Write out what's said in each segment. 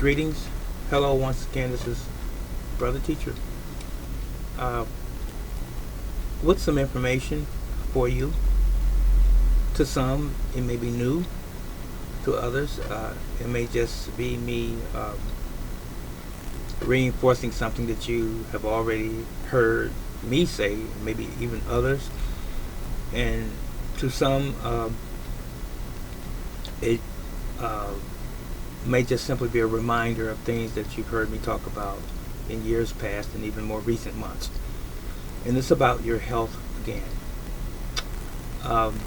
Greetings. Hello once again. This is Brother Teacher uh, with some information for you. To some, it may be new. To others, it may just be me reinforcing something that you have already heard me say, maybe even others. And to some, it uh, may just simply be a reminder of things that you've heard me talk about in years past and even more recent months. And it's about your health again. Um,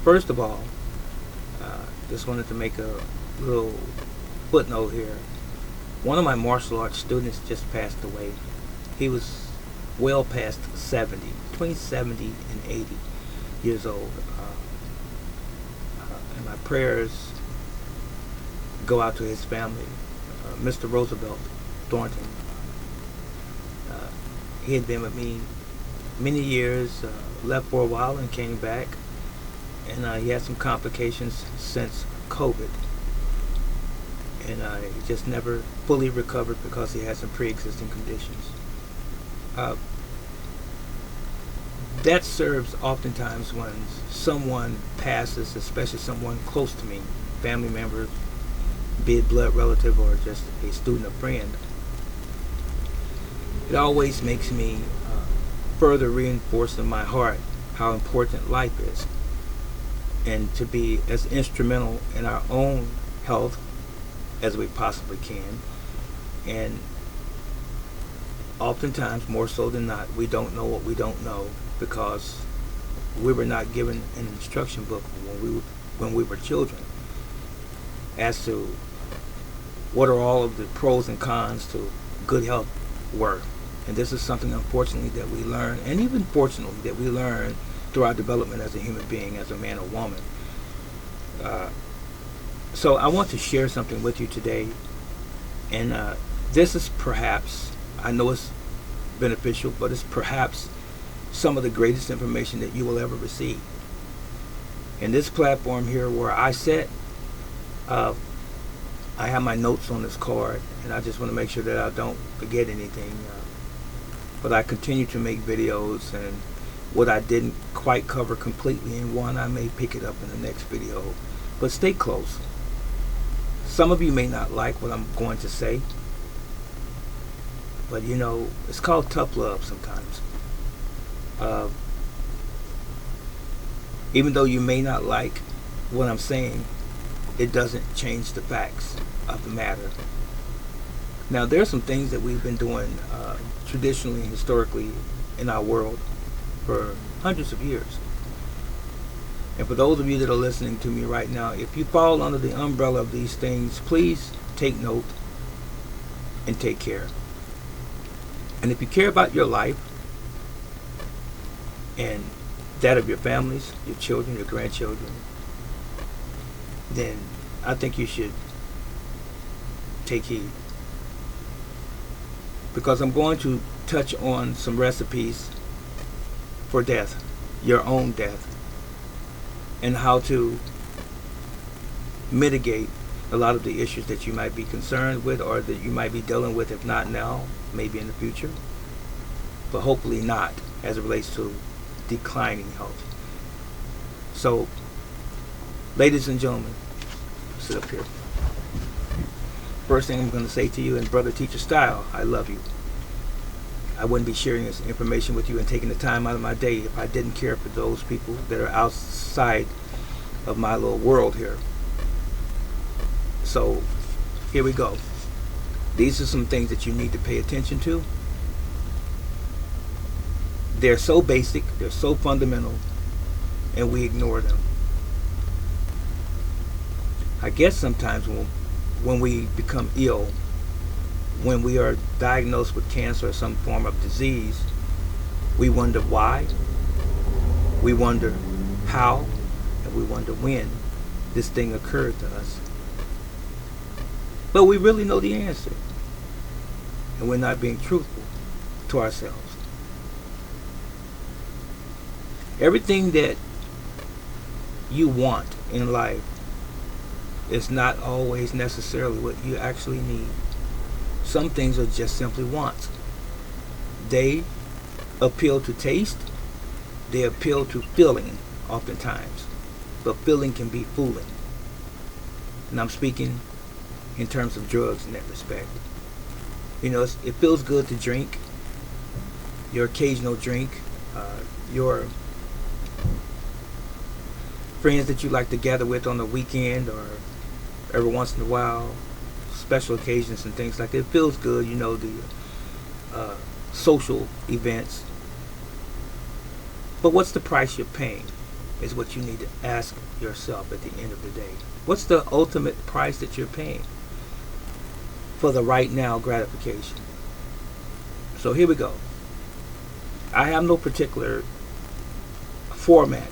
First of all, just wanted to make a little footnote here. One of my martial arts students just passed away. He was well past 70, between 70 and 80 years old. And my prayers go out to his family. Mr. Roosevelt Thornton. He had been with me many years, left for a while and came back. And he had some complications since COVID. And he just never fully recovered because he had some pre-existing conditions. That serves oftentimes when someone passes, especially someone close to me, family member, be it blood relative or just a student or friend. It always makes me further reinforce in my heart how important life is, and to be as instrumental in our own health as we possibly can. And oftentimes, more so than not, we don't know what we don't know because we were not given an instruction book when we were children as to what are all of the pros and cons to good health were. And this is something, unfortunately, that we learn, and even fortunately, that we learn through our development as a human being, as a man or woman. So I want to share something with you today, and this is perhaps, I know it's beneficial, but it's perhaps some of the greatest information that you will ever receive. In this platform here where I sit, I have my notes on this card, and I just want to make sure that I don't forget anything. But I continue to make videos, and what I didn't quite cover completely in one, I may pick it up in the next video. But stay close. Some of you may not like what I'm going to say, but you know, it's called tough love sometimes. Even though you may not like what I'm saying, it doesn't change the facts of the matter. Now, there are some things that we've been doing traditionally and historically in our world for hundreds of years. And for those of you that are listening to me right now, if you fall under the umbrella of these things, please take note and take care. And if you care about your life and that of your families, your children, your grandchildren, then I think you should take heed. Because I'm going to touch on some recipes for death, your own death, and how to mitigate a lot of the issues that you might be concerned with or that you might be dealing with, if not now, maybe in the future, but hopefully not as it relates to declining health. So, ladies and gentlemen, sit up here. First thing I'm going to say to you in Brother Teacher style, I love you. I wouldn't be sharing this information with you and taking the time out of my day if I didn't care for those people that are outside of my little world here. So, here we go. These are some things that you need to pay attention to. They're so basic, they're so fundamental, and we ignore them. I guess sometimes when we become ill, when we are diagnosed with cancer or some form of disease, we wonder why, we wonder how, and we wonder when this thing occurred to us. But we really know the answer, and we're not being truthful to ourselves. Everything that you want in life is not always necessarily what you actually need. Some things are just simply wants. They appeal to taste, they appeal to feeling oftentimes, but feeling can be fooling. And I'm speaking in terms of drugs in that respect. You know, it feels good to drink your occasional drink, your friends that you like to gather with on the weekend or every once in a while, special occasions and things like that. It feels good, you know, the social events. But what's the price you're paying is what you need to ask yourself at the end of the day. What's the ultimate price that you're paying for the right now gratification? So here we go. I have no particular format.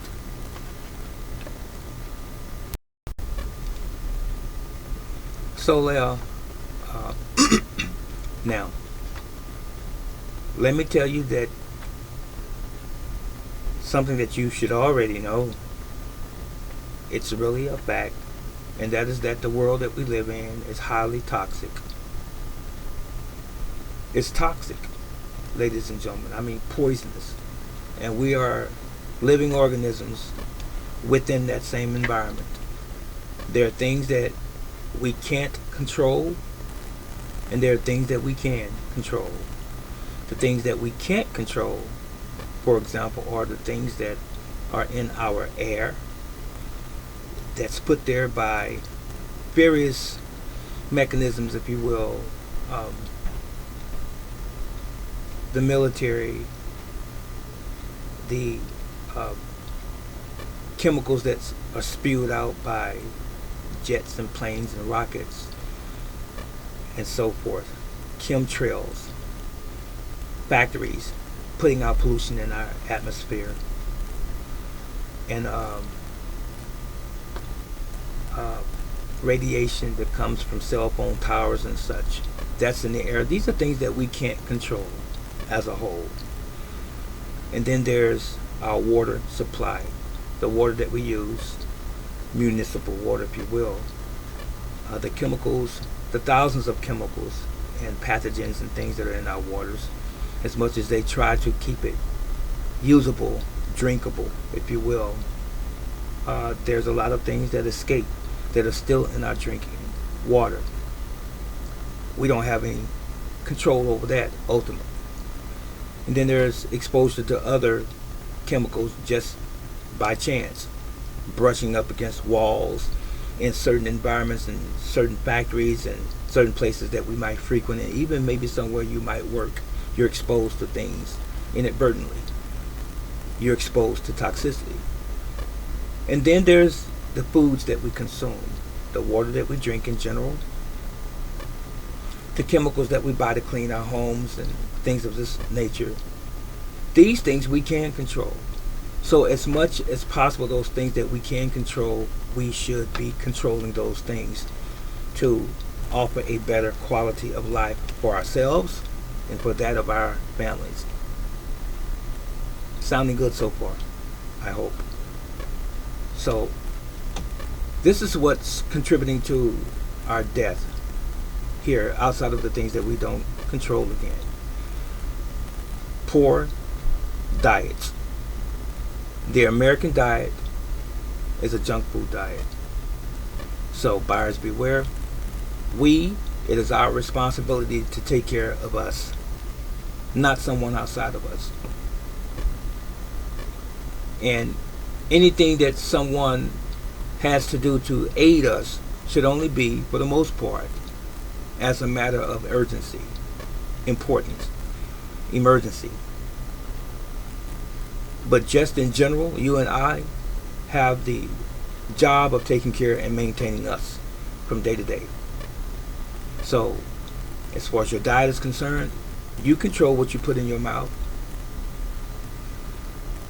So now, let me tell you that something that you should already know. It's really a fact, and that is that the world that we live in is highly toxic. It's toxic, ladies and gentlemen. I mean poisonous. And we are living organisms within that same environment. There are things that we can't control, and there are things that we can control. The things that we can't control, for example, are the things that are in our air, that's put there by various mechanisms, if you will, the military, the chemicals that are spewed out by jets and planes and rockets and so forth, chemtrails, factories putting out pollution in our atmosphere, and radiation that comes from cell phone towers and such. That's in the air. These are things that we can't control as a whole. And then there's our water supply, the water that we use, municipal water, if you will. The chemicals, the thousands of chemicals and pathogens and things that are in our waters, as much as they try to keep it usable, drinkable, if you will, there's a lot of things that escape that are still in our drinking water. We don't have any control over that ultimately. And then there's exposure to other chemicals just by chance, brushing up against walls in certain environments and certain factories and certain places that we might frequent, and even maybe somewhere you might work. You're exposed to things inadvertently. You're exposed to toxicity. And then there's the foods that we consume, the water that we drink in general, the chemicals that we buy to clean our homes and things of this nature. These things we can control. So as much as possible, those things that we can control, we should be controlling those things to offer a better quality of life for ourselves and for that of our families. Sounding good so far, I hope. So this is what's contributing to our death here, outside of the things that we don't control again. Poor diets. The American diet is a junk food diet. So buyers beware. It is our responsibility to take care of us, not someone outside of us. And anything that someone has to do to aid us should only be, for the most part, as a matter of urgency, importance, emergency. But just in general, you and I have the job of taking care and maintaining us from day to day. So, as far as your diet is concerned, you control what you put in your mouth.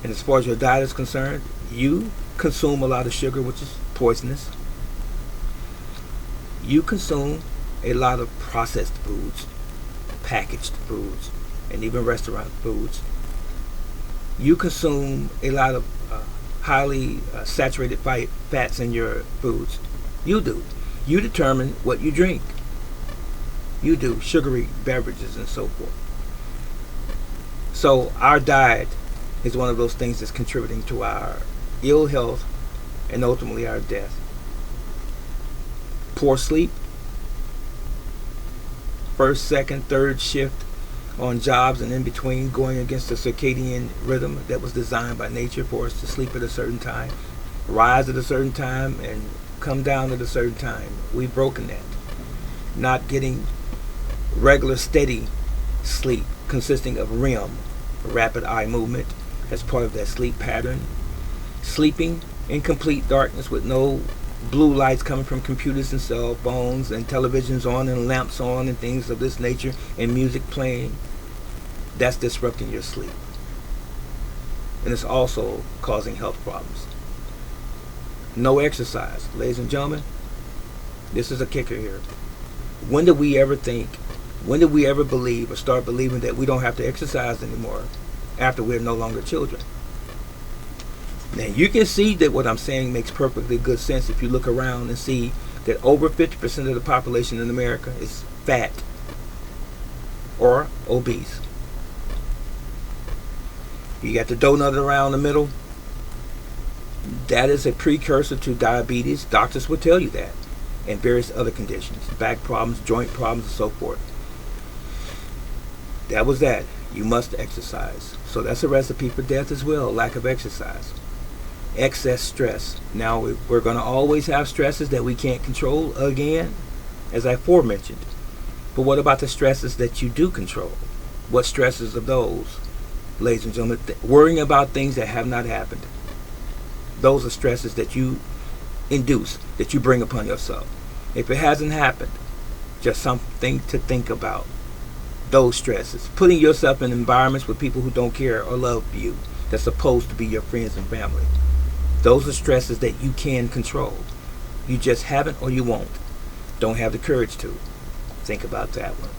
And as far as your diet is concerned, you consume a lot of sugar, which is poisonous. You consume a lot of processed foods, packaged foods, and even restaurant foods. You consume a lot of highly saturated fats in your foods. You do. You determine what you drink. You do sugary beverages and so forth. So our diet is one of those things that's contributing to our ill health and ultimately our death. Poor sleep, first, second, third shift on jobs and in between, going against the circadian rhythm that was designed by nature for us to sleep at a certain time, rise at a certain time, and come down at a certain time. We've broken that. Not getting regular, steady sleep consisting of REM, rapid eye movement, as part of that sleep pattern. Sleeping in complete darkness with no blue lights coming from computers and cell phones and televisions on and lamps on and things of this nature and music playing. That's disrupting your sleep. And it's also causing health problems. No exercise. Ladies and gentlemen, this is a kicker here. When did we ever believe or start believing that we don't have to exercise anymore after we're no longer children? Now you can see that what I'm saying makes perfectly good sense if you look around and see that over 50% of the population in America is fat or obese. You got the donut around the middle. That is a precursor to diabetes. Doctors will tell you that. And various other conditions. Back problems, joint problems, and so forth. That was that. You must exercise. So that's a recipe for death as well. Lack of exercise. Excess stress. Now we're going to always have stresses that we can't control again, as I aforementioned. But what about the stresses that you do control? What stresses are those, ladies and gentlemen? Worrying about things that have not happened. Those are stresses that you induce, that you bring upon yourself. If it hasn't happened, just something to think about. Those stresses. Putting yourself in environments with people who don't care or love you, that's supposed to be your friends and family. Those are stresses that you can control. You just haven't or you won't. Don't have the courage to. Think about that one.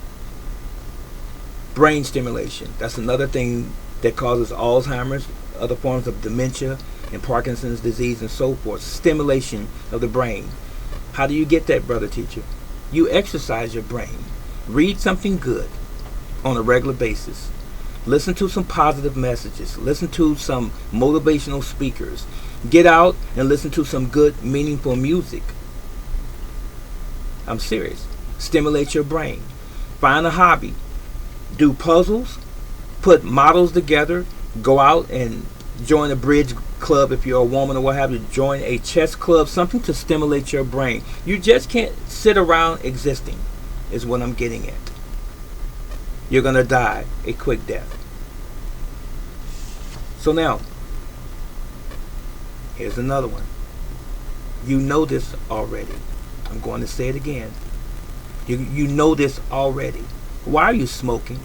Brain stimulation. That's another thing that causes Alzheimer's, other forms of dementia, and Parkinson's disease and so forth. Stimulation of the brain. How do you get that, brother teacher? You exercise your brain. Read something good on a regular basis. Listen to some positive messages. Listen to some motivational speakers. Get out and listen to some good, meaningful music. I'm serious. Stimulate your brain. Find a hobby. Do puzzles. Put models together. Go out and join a bridge club if you're a woman or what have you. Join a chess club. Something to stimulate your brain. You just can't sit around existing, is what I'm getting at. You're going to die a quick death. So now, here's another one. You know this already. I'm going to say it again. You know this already. Why are you smoking?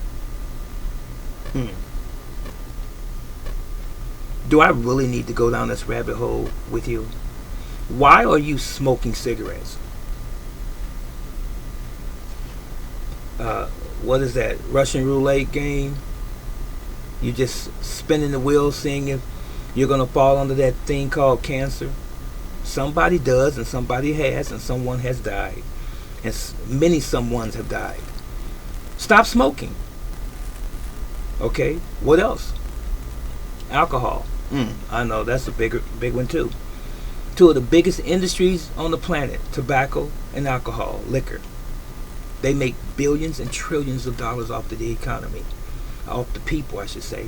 Do I really need to go down this rabbit hole with you? Why are you smoking cigarettes? What is that? Russian roulette game? You just spinning the wheel, seeing if you're going to fall under that thing called cancer. Somebody does, and somebody has, and someone has died. And many someones have died. Stop smoking. Okay, what else? Alcohol. I know, that's a big one too. Two of the biggest industries on the planet, tobacco and alcohol, liquor. They make billions and trillions of dollars off of the economy. Off the people, I should say.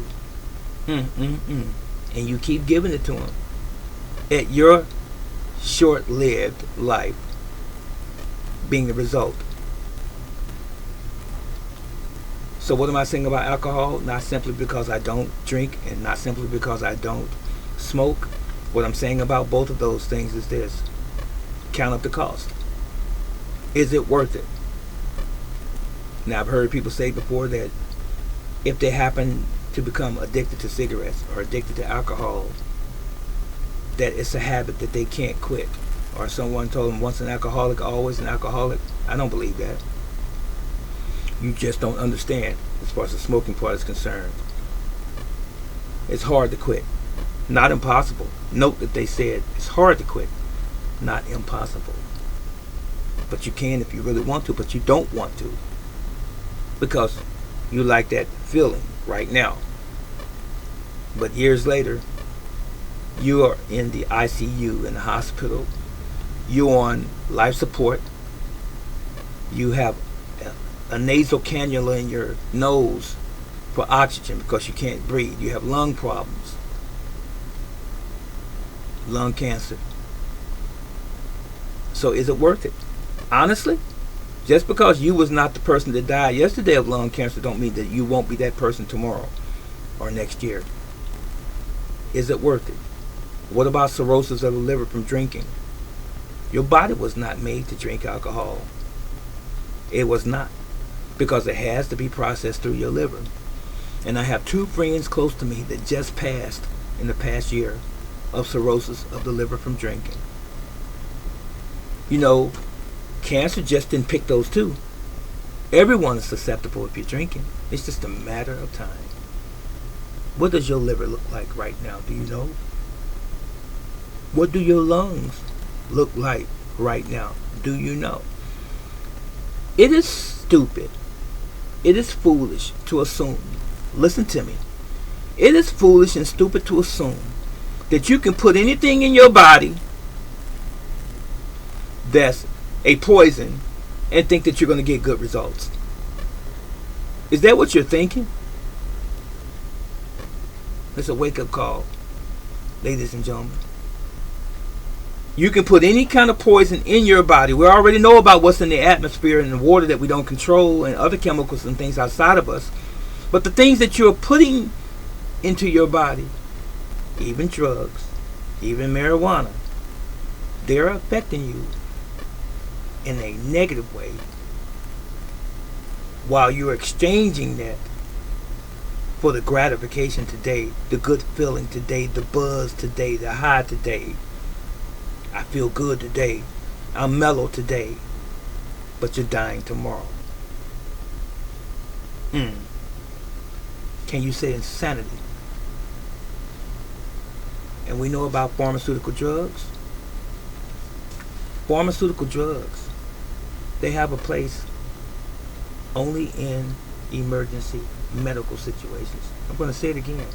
And you keep giving it to them. At your short-lived life being the result. So what am I saying about alcohol? Not simply because I don't drink and not simply because I don't smoke. What I'm saying about both of those things is this. Count up the cost. Is it worth it? Now, I've heard people say before that if they happen to become addicted to cigarettes or addicted to alcohol, that it's a habit that they can't quit. Or someone told them once an alcoholic, always an alcoholic. I don't believe that. You just don't understand as far as the smoking part is concerned. It's hard to quit. Not impossible. Note that they said it's hard to quit, not impossible. But you can if you really want to, but you don't want to. Because you like that feeling right now. But years later, you are in the ICU in the hospital. You're on life support. You have a nasal cannula in your nose for oxygen because you can't breathe. You have lung problems, lung cancer. So is it worth it? Honestly, just because you was not the person that died yesterday of lung cancer don't mean that you won't be that person tomorrow or next year. Is it worth it? What about cirrhosis of the liver from drinking? Your body was not made to drink alcohol. It was not, because it has to be processed through your liver. And I have 2 friends close to me that just passed in the past year of cirrhosis of the liver from drinking. You know, cancer just didn't pick those 2. Everyone is susceptible if you're drinking. It's just a matter of time. What does your liver look like right now? Do you know? What do your lungs look like right now? Do you know? It is stupid. It is foolish to assume. Listen to me. It is foolish and stupid to assume that you can put anything in your body that's a poison and think that you're going to get good results. Is that what you're thinking? It's a wake-up call, ladies and gentlemen. You can put any kind of poison in your body. We already know about what's in the atmosphere and the water that we don't control and other chemicals and things outside of us. But the things that you're putting into your body, even drugs, even marijuana, they're affecting you in a negative way while you're exchanging that for the gratification today, the good feeling today, the buzz today, the high today. I feel good today. I'm mellow today. But you're dying tomorrow. Can you say insanity? And we know about pharmaceutical drugs. Pharmaceutical drugs, they have a place only in emergency medical situations. I'm going to say it again.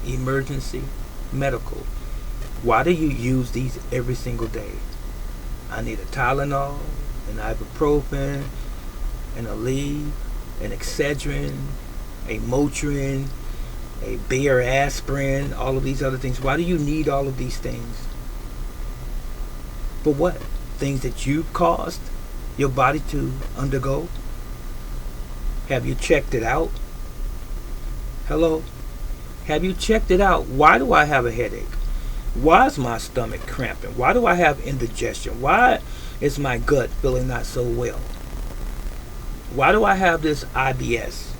Emergency medical. Why do you use these every single day? I need a Tylenol, an ibuprofen, an Aleve, an Excedrin, a Motrin, a Bayer aspirin, all of these other things. Why do you need all of these things? For what? Things that you've caused your body to undergo? Have you checked it out? Hello? Have you checked it out? Why do I have a headache? Why is my stomach cramping? Why do I have indigestion? Why is my gut feeling not so well? Why do I have this IBS,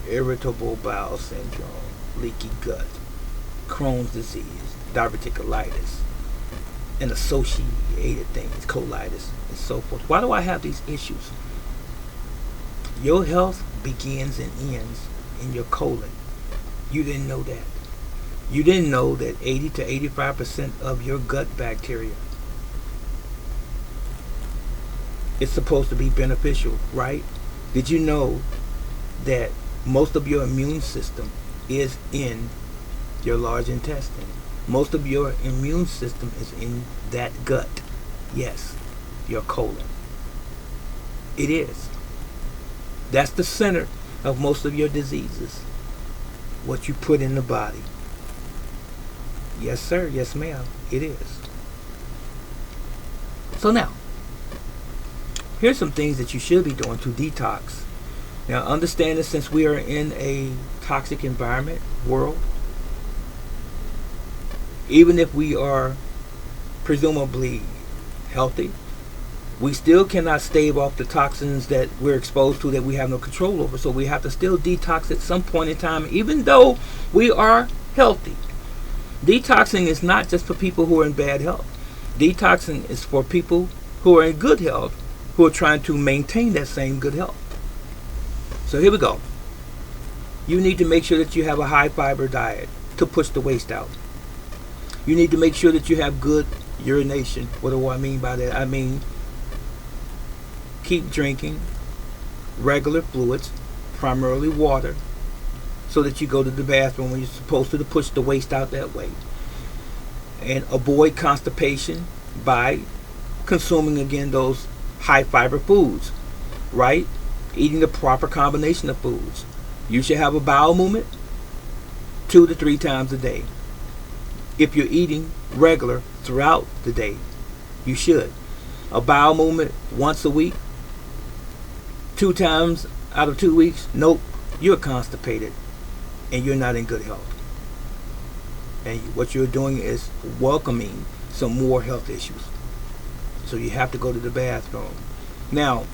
irritable bowel syndrome, leaky gut, Crohn's disease, diverticulitis, and associated things, colitis, and so forth? Why do I have these issues? Your health begins and ends in your colon. You didn't know that. You didn't know that 80 to 85% of your gut bacteria is supposed to be beneficial, right? Did you know that most of your immune system is in your large intestine? Most of your immune system is in that gut. Yes, your colon. It is. That's the center of most of your diseases. What you put in the body. Yes, sir. Yes, ma'am. It is. So now, here's some things that you should be doing to detox. Now, understand that since we are in a toxic environment, world, even if we are presumably healthy, we still cannot stave off the toxins that we're exposed to that we have no control over. So we have to still detox at some point in time, even though we are healthy. Detoxing is not just for people who are in bad health. Detoxing is for people who are in good health, who are trying to maintain that same good health. So here we go. You need to make sure that you have a high fiber diet to push the waste out. You need to make sure that you have good urination. What do I mean by that? I mean keep drinking regular fluids, primarily water, so that you go to the bathroom when you're supposed to push the waste out that way. And avoid constipation by consuming again those high fiber foods, right? Eating the proper combination of foods. You should have a bowel movement 2 to 3 times a day. If you're eating regular throughout the day, you should. A bowel movement once a week, 2 times out of 2 weeks, nope, you're constipated and you're not in good health. And what you're doing is welcoming some more health issues. So you have to go to the bathroom. Now,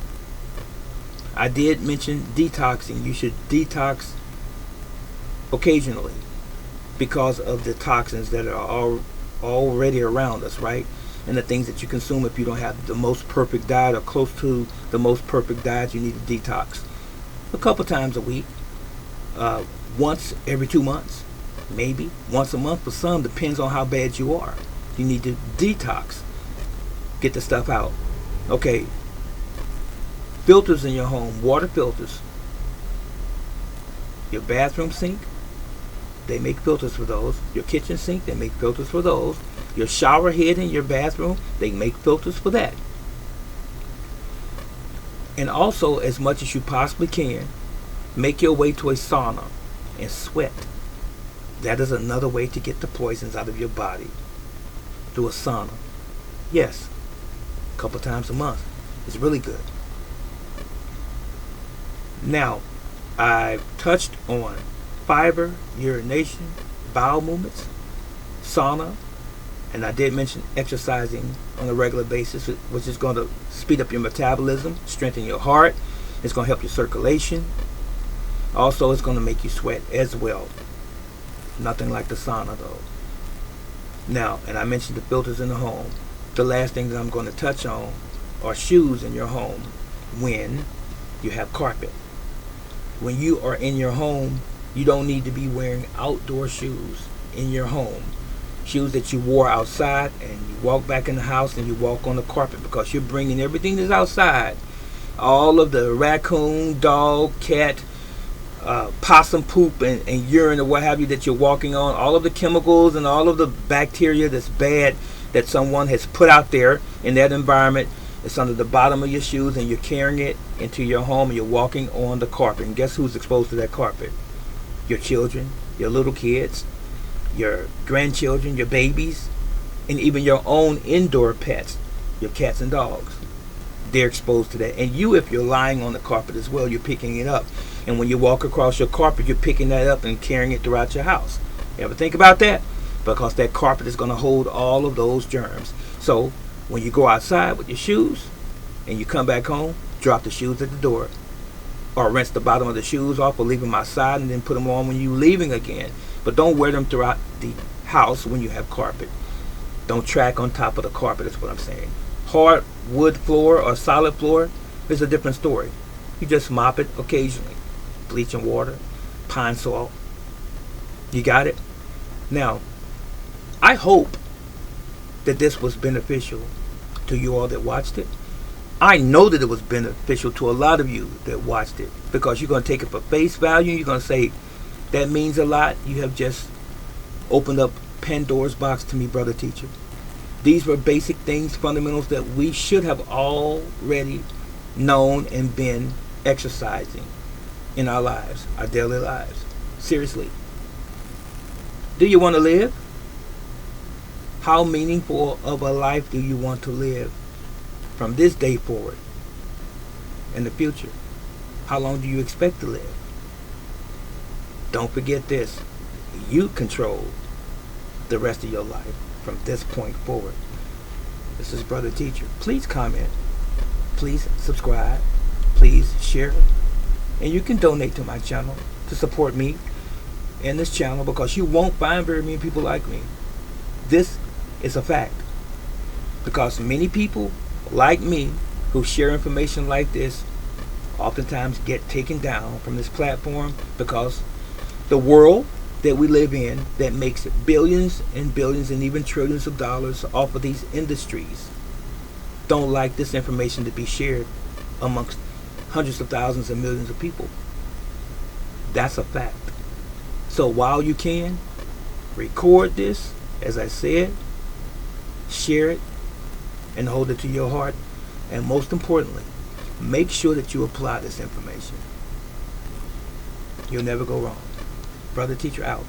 I did mention detoxing. You should detox occasionally because of the toxins that are already around us, right? And the things that you consume. If you don't have the most perfect diet or close to the most perfect diet, you need to detox a couple times a week, once every 2 months, maybe once a month for some. Depends on how bad you are. You need to detox, get the stuff out. Okay, filters in your home, water filters. Your bathroom sink, they make filters for those. Your kitchen sink, they make filters for those. Your shower head in your bathroom, they make filters for that. And also, as much as you possibly can, make your way to a sauna and sweat. That is another way to get the poisons out of your body, through a sauna. Yes, a couple times a month. It's really good. Now, I've touched on fiber, urination, bowel movements, sauna, and I did mention exercising on a regular basis, which is going to speed up your metabolism, strengthen your heart. It's going to help your circulation. Also, it's going to make you sweat as well. Nothing like the sauna, though. Now, and I mentioned the filters in the home. The last thing that I'm going to touch on are shoes in your home when you have carpet. When you are in your home, you don't need to be wearing outdoor shoes in your home. Shoes that you wore outside and you walk back in the house and you walk on the carpet, because you're bringing everything that's outside, all of the raccoon, dog, cat, possum poop and urine or what have you that you're walking on, all of the chemicals and all of the bacteria that's bad that someone has put out there in that environment. It's under the bottom of your shoes, and you're carrying it into your home and you're walking on the carpet. And guess who's exposed to that carpet? Your children, your little kids, your grandchildren, your babies, and even your own indoor pets, your cats and dogs. They're exposed to that. And you, if you're lying on the carpet as well, you're picking it up. And when you walk across your carpet, you're picking that up and carrying it throughout your house. You ever think about that? Because that carpet is going to hold all of those germs. So when you go outside with your shoes and you come back home, drop the shoes at the door, or rinse the bottom of the shoes off or leave them outside and then put them on when you're leaving again. But don't wear them throughout the house when you have carpet. Don't track on top of the carpet is what I'm saying. Hard wood floor or solid floor is a different story. You just mop it occasionally. Bleaching water, pine salt. You got it? Now, I hope that this was beneficial to you all that watched it. I know that it was beneficial to a lot of you that watched it, because you're going to take it for face value. You're going to say, that means a lot. You have just opened up Pandora's box to me, brother teacher. These were basic things, fundamentals that we should have already known and been exercising in our lives, our daily lives. Seriously. Do you want to live? How meaningful of a life do you want to live from this day forward in the future? How long do you expect to live? Don't forget this. You control the rest of your life from this point forward. This is Brother Teacher. Please comment. Please subscribe. Please share. And you can donate to my channel to support me and this channel, because you won't find very many people like me. This is a fact. Because many people like me who share information like this oftentimes get taken down from this platform, because the world that we live in that makes billions and billions and even trillions of dollars off of these industries don't like this information to be shared amongst hundreds of thousands and millions of people. That's a fact. So while you can, record this, as I said, share it, and hold it to your heart. And most importantly, make sure that you apply this information. You'll never go wrong. Brother Teacher out.